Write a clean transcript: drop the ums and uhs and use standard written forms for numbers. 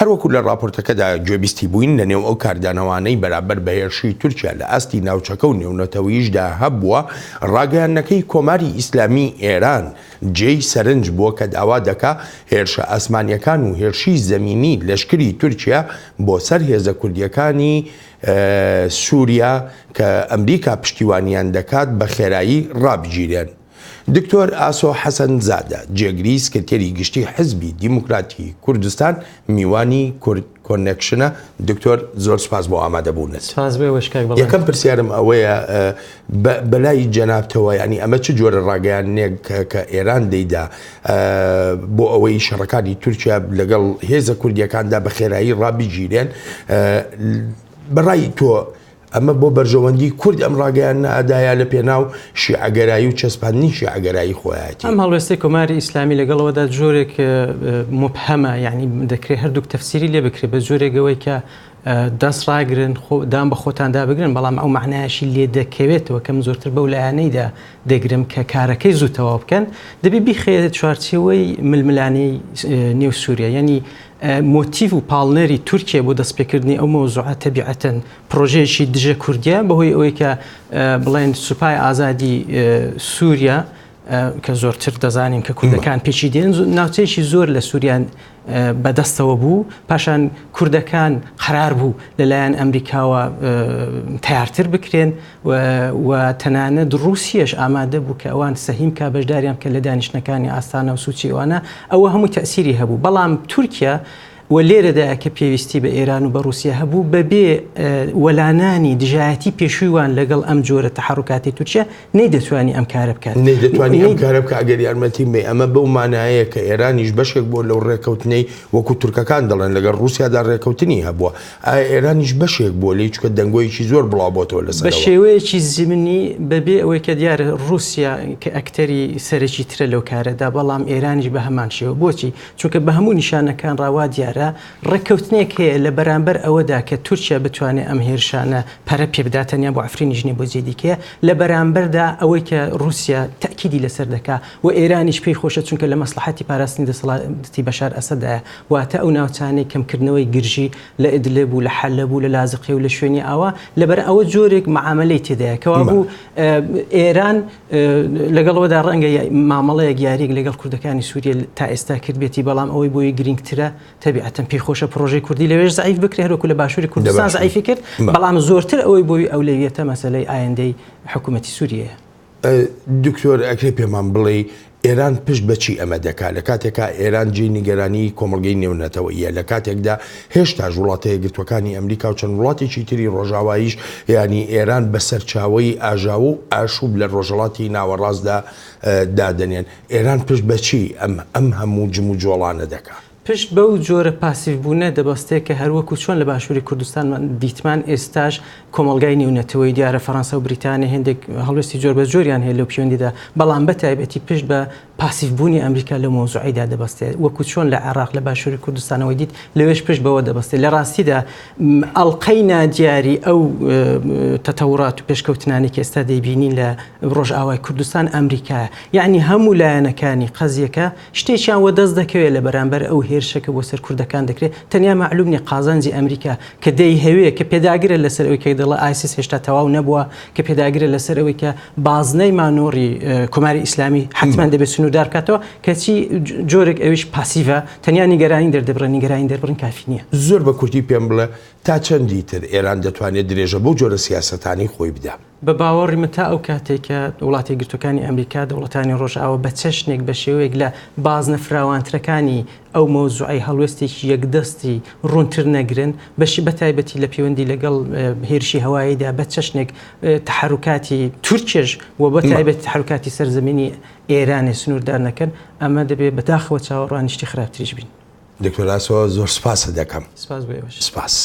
هەروەکو لە راپۆرتەکەدا گوێبیستی بووین لە نێو ئەو کاردانەوانەی بەرامبەر بە هێرشی تورکیا لە ئاستی ناوچەکە و نێونەتەوەییشدا هەبووە ڕاگەیاندنەکەی کۆماری ئیسلامی ئێران جێی سەرنج بووە کە داوا دەکا هێرشە ئاسمانیەکان و هێرشی زەمینی لەشکری تورکیا بۆ سەر هێزە کوردیەکانی سووریا کە ئەمریکا پشتیوانیان دەکات بە خێرایی ڕابگیرێن. دکتۆر ئاسۆ حەسەن زادە جێگری سکرتێری گشتی حزبی دیموکراتی کوردستان میوانی کورد کۆنێکشنە. دکتۆر زۆر سپاس بۆ ئامادەبوونت. یەکەم پرسیارم ئەوەیە بەلای جەنابتەوە ینی ئەمە چ جۆرە ڕاگەیاندنێک کە ئێران دەیدا بۆ ئەوەی شەڕەکانی تورکیا لەگەڵ هێزە کوردیەکاندا بە خێرایی ڕابگیرێن بەڕای تۆ ئەمە بۆ بەرژەوەندی کورد ئەم ڕاگەیان ئەدایە لە پێناو شیعەگەرایی و چەسپاندنی شیعەگەرایی خۆیەتی ئەم هەڵوێستەی کۆماری ئیسلامی لەگەڵەوەدا جۆرێک مبهەمە یعنی دەکرێت هەردووک تەفسیری لێ بکرێت بە جۆرێکەوەی کە دەست ڕاگرن دام بە خۆتاندا بگرن بەڵام ئەو معنایشی لێ دەکەوێتەوە کەم زۆرتر بەو لایەنەیدا دەگرم کە کارەکەی زوو تەواو بکەن دەبێ بیخێت چوارچێوەی ململانەی نێو سووریا ینی مۆتیف و پاڵنەری تورکیا بۆ دەستپێکردنی ئەو مۆزوعە تەبیعەتەن پرۆژەیەکی دژە کوردیا بەهۆی ئەوەی کە بڵێن سوپای ئازادی سووریا کە زۆرتر دەزانین کە کوردەکان پێچی دێن ناوچەیەکی زۆر لە سووریان بەدەستەوە بوو پاشان کوردەکان قرار بوو لەلایەن ئەمریکاوە تیارتر بکرێن و تەنانەت رووسیەش ئامادە بوو کە ئەوان سەهیم کا بەشداریان کە لە دانیشتەکانی ئاستانە و سوچیوانە ئەوە هەموو تەسیری هەبوو بەڵام تورکیا و لێرەدا کە پێویستی بە ئێران و بە رووسیا هەبوو بەبێ وەلانانی دژایەتی پێشوویان لەگەڵ ئەم جۆرە تەحڕکاتی تورکیا نەیدەتوانی ئەم کارە بکات نەیدەتوانی ئەم کارە بکە ئەگەر یارمەتی بێ ئەمە بەو مانایە کە ئێرانیش بەشێک بۆ لەو ڕێکەوتنەی وەکو تورکەکان دەڵێن لەگەڵ رووسیادا ڕێکەوتنی هەبووە ئێرانیش بەشێک بۆ لی چکە دەنگۆیەکی زۆر بڵاوبۆتەوە لەسەر بە شێوەیەکی زمینی بەبێ ئەوەی کە دیارە رووسیا کە ئەکتەری سەرەکی ترە لەو کارەدا بەڵام ئێرانیش بە هەمان شێوە بۆچی چونکە بە هەموو نیشانەکان ڕاوا دیارە ڕێککەوتنێک هەیە لە بەرامبەر ئەوەدا کە تورکیا بتوانێت ئەم هێرشانە پەرە پێ بداتەنیا بۆ ئەفرینی ژنێ بۆ جێدیکەیە لە بەرامبەردا ئەوەی کە رووسیا تاکیدی لەسەر دەکا و ئێرانیش پێی خۆشە چونکە لە مەسلحەتی پاراستنی دەسەڵاتی بەشار ئەسەدایە واتە ئەو ناوچانەی کەمکردنەوەی گرژی لە ئیدلب و لە حەلەب و لە لازقی و لە شوێنی ئاوا لەبەر ئەوە جۆرێک معاملەی تێدایە کەوا بوو ئێران لەگەڵەوەدا ڕەنگە مامەڵەیەک یاریک لەگەڵ کوردەکانی سووریا تا ئێستا کردبێتی بەڵام ئەوەی بۆی گرنگترە تەبیعەتەن پێی خۆشە پرۆژەی کوردی لەوێش زعیف بکرێت هەروەکو لە باشووری کوردستان زعیفی کرد بەڵام زۆرتر ئەوەی بۆی ئەولەویەتە مەسەلەی ئایندەی حکوومەتی سووریایە. دکتۆر ئەکرێ پێمان بڵێ ئێران پشت بەچی ئەمە دەکات لە کاتێکا ئێران جێی نیگەرانی کۆمەڵگەی نێونەتەوەیە لە کاتێکدا هێشتاش وڵاتە یەکگرتوەکانی ئەمریکا و چەند وڵاتێکی تری ڕۆژاواییش ینی ئێران بە سەرچاوەی ئاژاو و ئاشوب لە ڕۆژەڵاتی ناوەڕاستدا دادەنێن ئێران پشت بەچی ئەم هەموو جم و جۆڵانە دەکات پشت بەو جۆرە پاسیڤبوونە دەبەستێت کە هەروەکو چۆن لە باشووری کوردستان دیتمان ئێستاش کۆمەڵگای نێونەتەوەی دیارە فەڕەنسا و بریتانیا هێندێک هەڵوێستی جۆر بە جۆریان هەیە لەو پەیوەندیدا بەڵام بە تایبەتی پشت بە پاسیڤبوونی ئەمریکا لە مۆزوعیدا دەبەستێت وەکو چۆن لە عێراق لە باشووری کوردستانەوەی دیت لەوێش پشت بەوە دەبەستێت لە ڕاستیدا ئەڵقەی نادیاری ئەو تەتەورات و پێشکەوتنانی کە ئێستا دەیبینین لە ڕۆژئاوای کوردستان ئەمریکا یعنی هەموو لایەنەکانی قەزیەکە شتێکیان وە دەست دەکەوێت لە بەرامبەر ئەو هێرشەکە بۆ سەر کوردەکان دەکرێت تەنیا معلوم نیە قازانجی ئەمریکا کە دەی هەوێ کە پێداگرە لەسەر ئەوەی کە دەڵێ ئایسیس هێشتا تەواو نەبووە کە پێداگرە لەسەر ئەوەی کە بازنەی مانۆڕی کۆماری ئیسلامی حتمان دەبێت سنوودار بکاتەوە کەچی جۆرێک ئەویش پاسیڤە تەنیا نیگەرانی دەردەبڕن نیگەرانی دەربڕن کافی نییە زۆر بە کوردی پێم بڵێ تا چەندی تر ئێران دەتوانێت درێژە بۆ جۆرە سیاسەتانی خۆی بدا بە باوەڕی من تا ئەو کاتێککە وڵاتی گرتوەکانی ئەمریکا دەوڵەتانی ڕۆژئاوە بە چەشنێک بە شێوەیەک لە بازنە فراوانترەکانی ئەو مۆزوعی هەڵوێستێکی یەکدەستی ڕوونتر نەگرن بەشی بەتایبەتی لە پەیوەندی لەگەڵ هێرشی هەواییدا بە چەشنێک تحرکاتی تورکیش و بەتایبەتی تحرکاتی سەرزەمینی ئێرانی سنووردار نەکەن ئەمە دەبێت بەداخەوە چاوەڕوانی شتی خراپتریش بین. دکتۆر ئاسۆ زۆر سپاسە دەکەم. سپاس بۆ ئێوەش. سپاس.